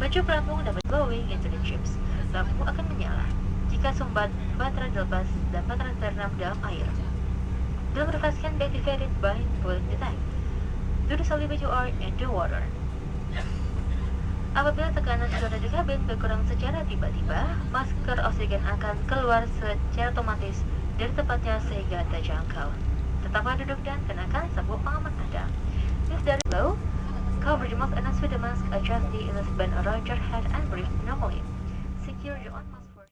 Baju pelampung dapat blowing into the tubes. Lampu akan menyala jika sumbat baterai dilepas dan baterai terendam dalam air. Do not can be activated by pulling the tank. Do the solid baju are in the water. Apabila tekanan udara di kabin berkurang secara tiba-tiba, masker oksigen akan keluar secara otomatis dari tempatnya sehingga terjangkau. Tetaplah duduk dan kenakan sabuk pengaman Anda. If there is low, cover the mouth and nose with the mask, adjust the elastic band around your head and breathe normally. Secure your own mask for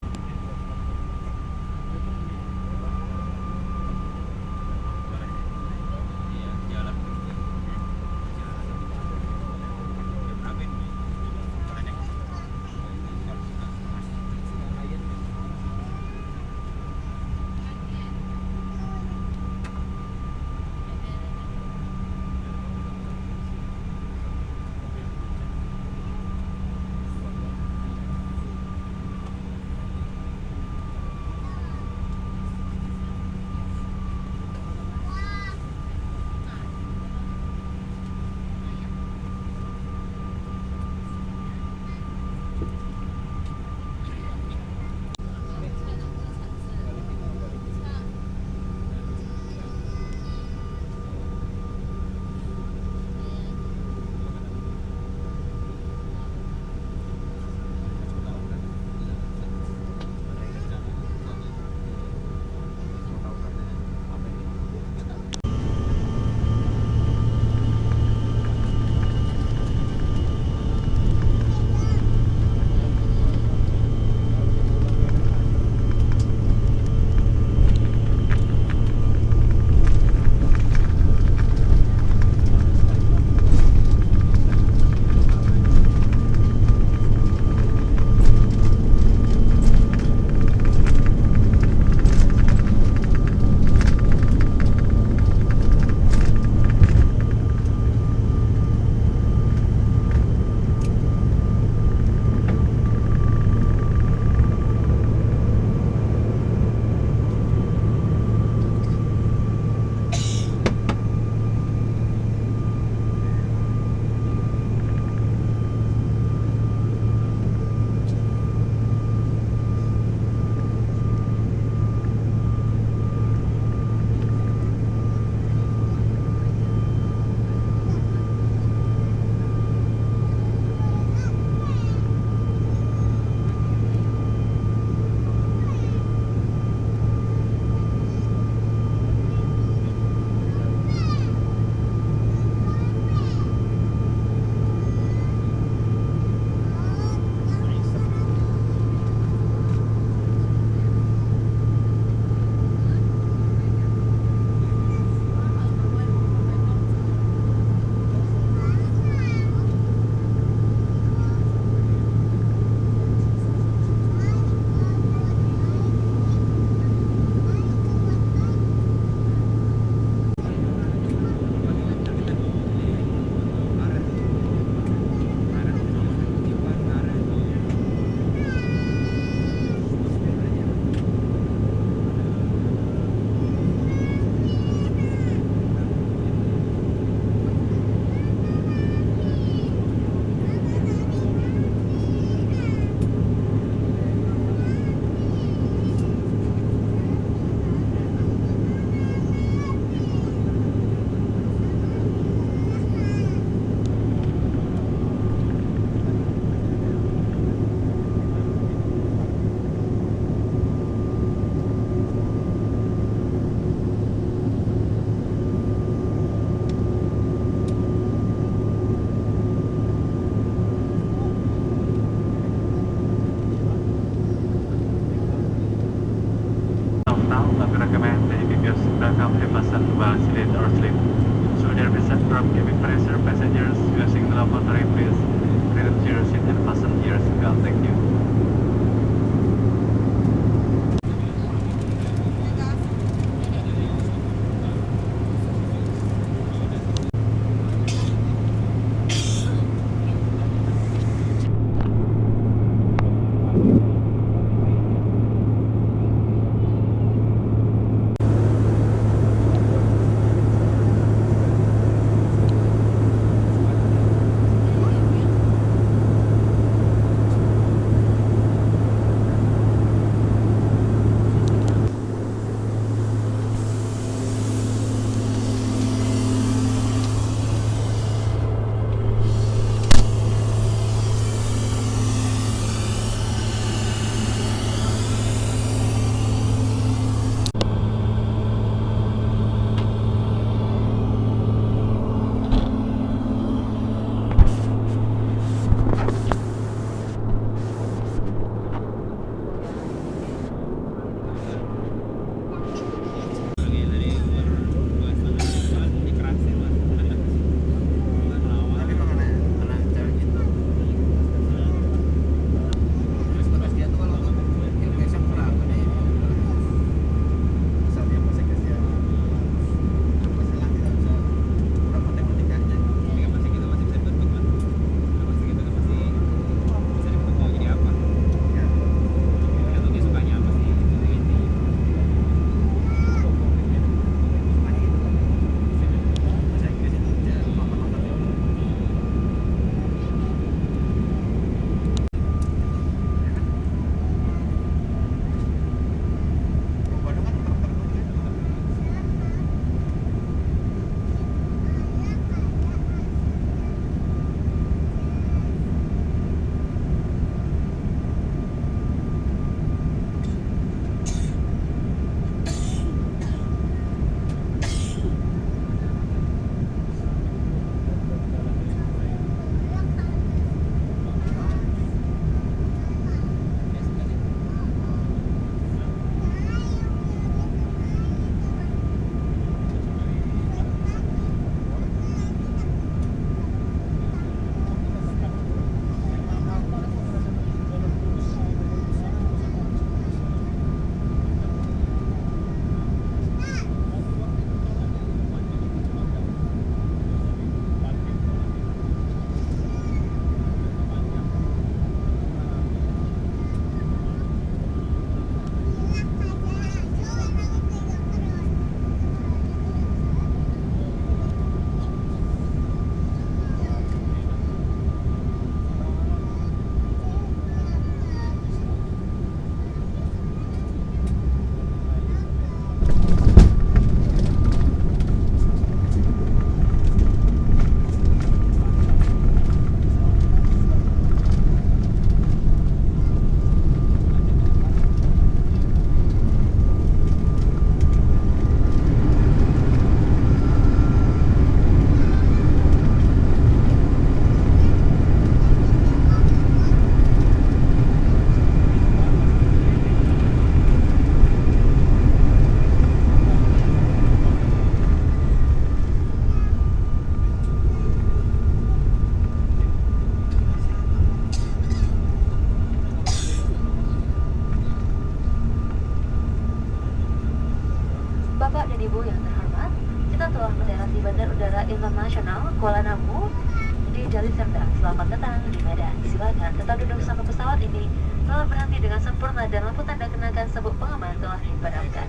dari Serdang, selamat datang di Medan. Silakan tetap duduk sampai pesawat ini telah berhenti dengan sempurna dan lampu tanda kenakan sabuk pengaman telah dipadamkan.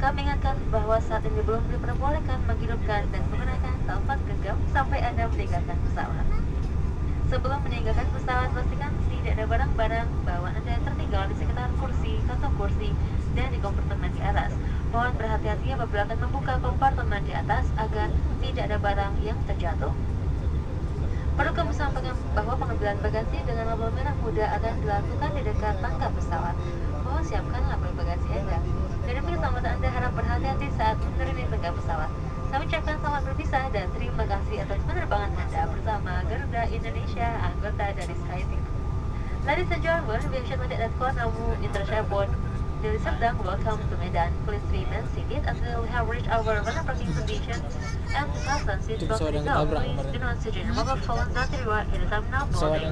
Kami ingatkan bahwa saat ini belum diperbolehkan menghidupkan dan menggunakan telepon genggam sampai Anda meninggalkan pesawat. Sebelum meninggalkan pesawat, pastikan tidak ada barang-barang bawaan Anda yang tertinggal di sekitar kursi, kantong kursi, dan di kompartemen di atas. Mohon berhati-hati apabila akan membuka kompartemen di atas agar tidak ada barang yang terjatuh. Perlu kami sampaikan bahwa pengambilan bagasi dengan label merah muda akan dilakukan di dekat tangga pesawat. Mohon siapkan label bagasi Anda. Dan demi keselamatan Anda, harap berhati-hati saat menuruni tangga pesawat. Kami ucapkan selamat berpisah dan terima kasih atas penerbangan Anda bersama Garuda Indonesia, anggota dari SkyTeam. Ladies and gentlemen, we have shortly at Kuala International Airport. Dari Serdang, welcome to Medan. Please remain seated until we have reached our runway parking position and fasten seat belt to go. Please do not switch your mobile phones not to reward in the terminal boarding.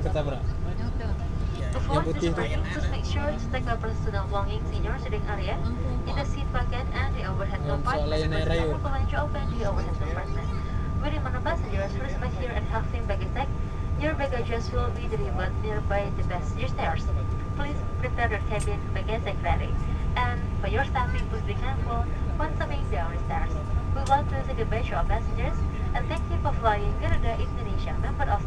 Before disembarking, please make sure to take your personal belongings in your sitting area, in the seat pocket and the overhead compartment. Please recommend you open the overhead compartment. We remind passengers please make sure and having baggage tag. Your baggages will be delivered nearby the passenger stairs. Please prepare your cabin baggage tag ready. And for your staffing, please be careful when coming down the stairs. We would like to say goodbye to our passengers and thank you for flying Garuda Indonesia, member of